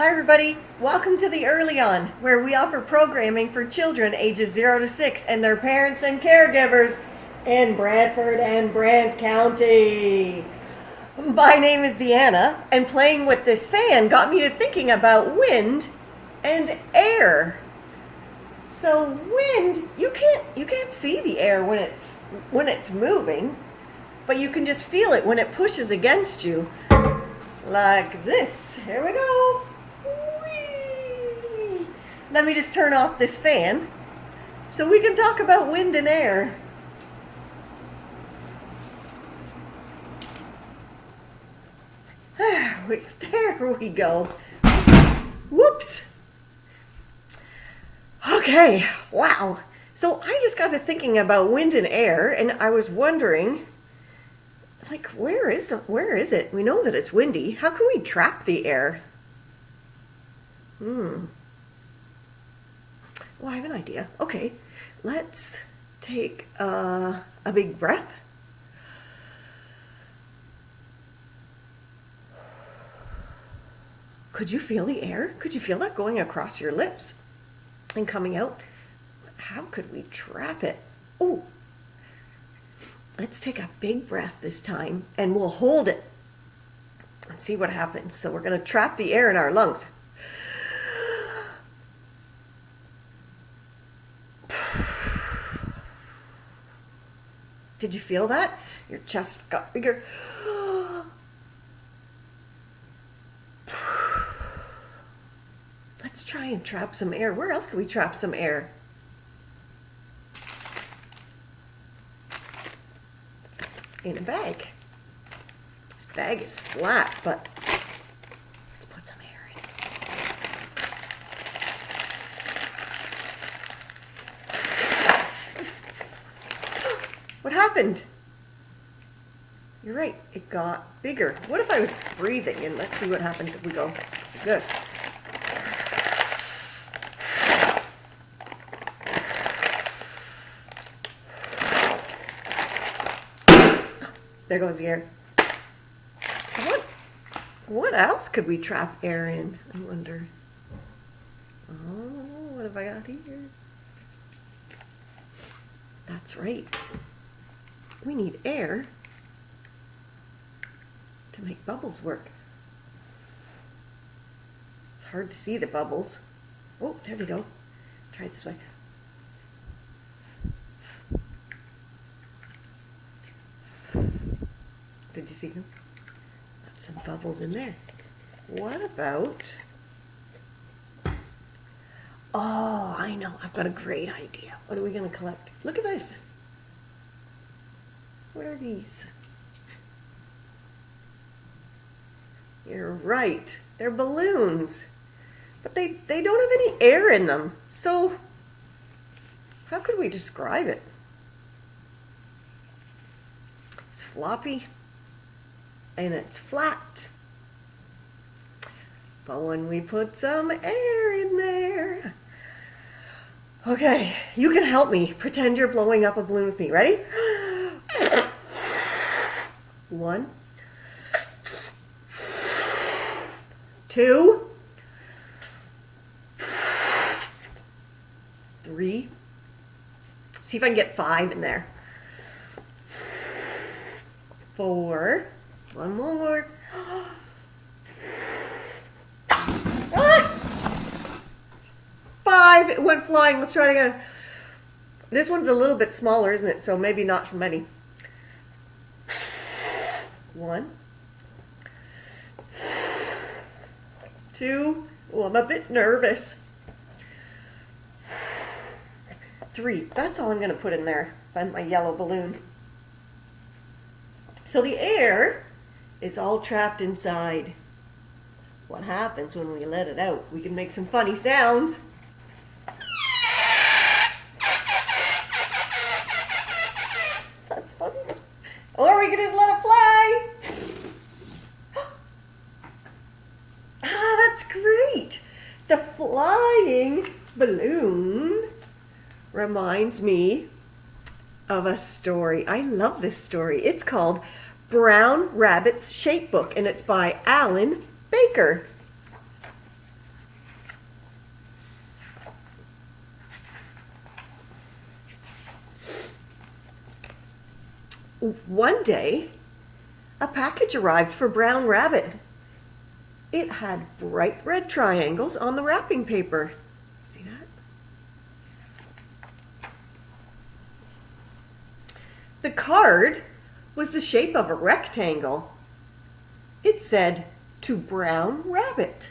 Hi everybody, welcome to the Early On, where we offer programming for children ages 0 to 6 and their parents and caregivers in Brantford and Brant County. My name is Deanna, and playing with this fan got me to thinking about wind and air. So wind, you can't see the air when it's moving, but you can just feel it when it pushes against you. Like this. Here we go. Whee! Let me just turn off this fan so we can talk about wind and air. There we go. Whoops. Okay, wow. So I just got to thinking about wind and air, and I was wondering, like, where is it? We know that it's windy. How can we trap the air? Well, I have an idea. Okay, let's take a big breath. Could you feel the air? Could you feel that going across your lips and coming out? How could we trap it? Oh, let's take a big breath this time and we'll hold it and see what happens. So we're going to trap the air in our lungs. Did you feel that? Your chest got bigger. Let's try and trap some air. Where else can we trap some air? In a bag. This bag is flat, but let's put some air in. What happened? You're right, it got bigger. What if I was breathing? And let's see what happens if we go. Good. There goes the air. What else could we trap air in? I wonder. Oh, what have I got here? That's right. We need air to make bubbles work. It's hard to see the bubbles. Oh, there they go. Try it this way. Did you see them? Got some bubbles in there. What about... Oh, I know. I've got a great idea. What are we going to collect? Look at this. What are these? You're right. They're balloons. But they don't have any air in them. So how could we describe it? It's floppy. And it's flat. But when we put some air in there... Okay, you can help me. Pretend you're blowing up a balloon with me. Ready? 1, 2, 3. See if I can get 5 in there. 4. One more. Ah! 5. It went flying. Let's try it again. This one's a little bit smaller, isn't it? So maybe not so many. 1, 2. Oh, I'm a bit nervous. 3. That's all I'm going to put in there. Find my yellow balloon. So the air is all trapped inside. What happens when we let it out? We can make some funny sounds. That's funny. Or we can just let it fly. Ah, that's great. The flying balloon reminds me of a story. I love this story. It's called Brown Rabbit's Shape Book, and it's by Alan Baker. One day, a package arrived for Brown Rabbit. It had bright red triangles on the wrapping paper. See that? The card was the shape of a rectangle. It said, "To Brown Rabbit."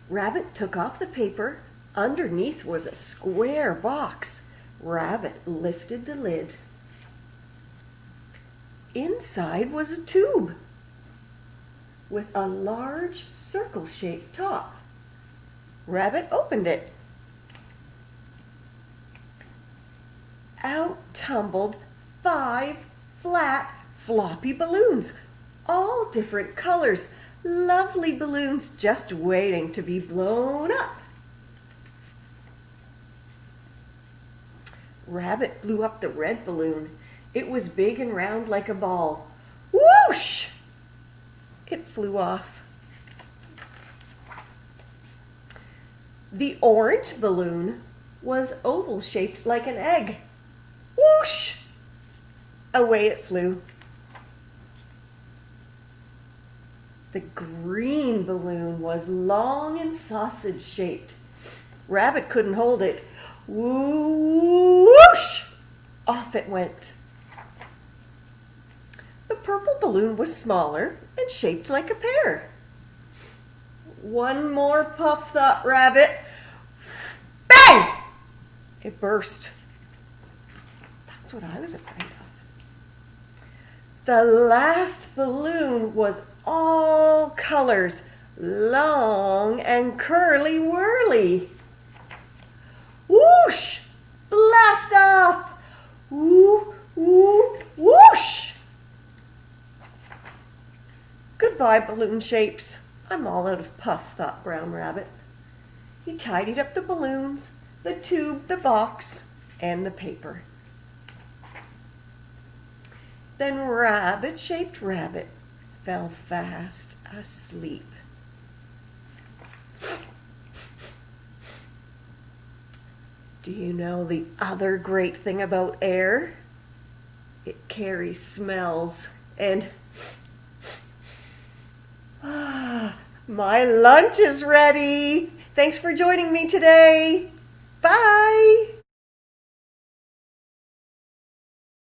Rabbit took off the paper. Underneath was a square box. Rabbit lifted the lid. Inside was a tube with a large circle-shaped top. Rabbit opened it. Out tumbled 5 flat, floppy balloons, all different colors. Lovely balloons just waiting to be blown up. Rabbit blew up the red balloon. It was big and round like a ball. Whoosh! It flew off. The orange balloon was oval-shaped like an egg. Whoosh! Away it flew. The green balloon was long and sausage-shaped. Rabbit couldn't hold it. Whoosh! Off it went. The purple balloon was smaller and shaped like a pear. One more puff, thought Rabbit. Bang! It burst. That's what I was afraid of. The last balloon was all colors, long and curly-whirly. Whoosh! Blast off! Woo, woo, whoosh! Goodbye, balloon shapes. I'm all out of puff, thought Brown Rabbit. He tidied up the balloons, the tube, the box, and the paper. Then Rabbit-shaped Rabbit fell fast asleep. Do you know the other great thing about air? It carries smells, and my lunch is ready. Thanks for joining me today. Bye.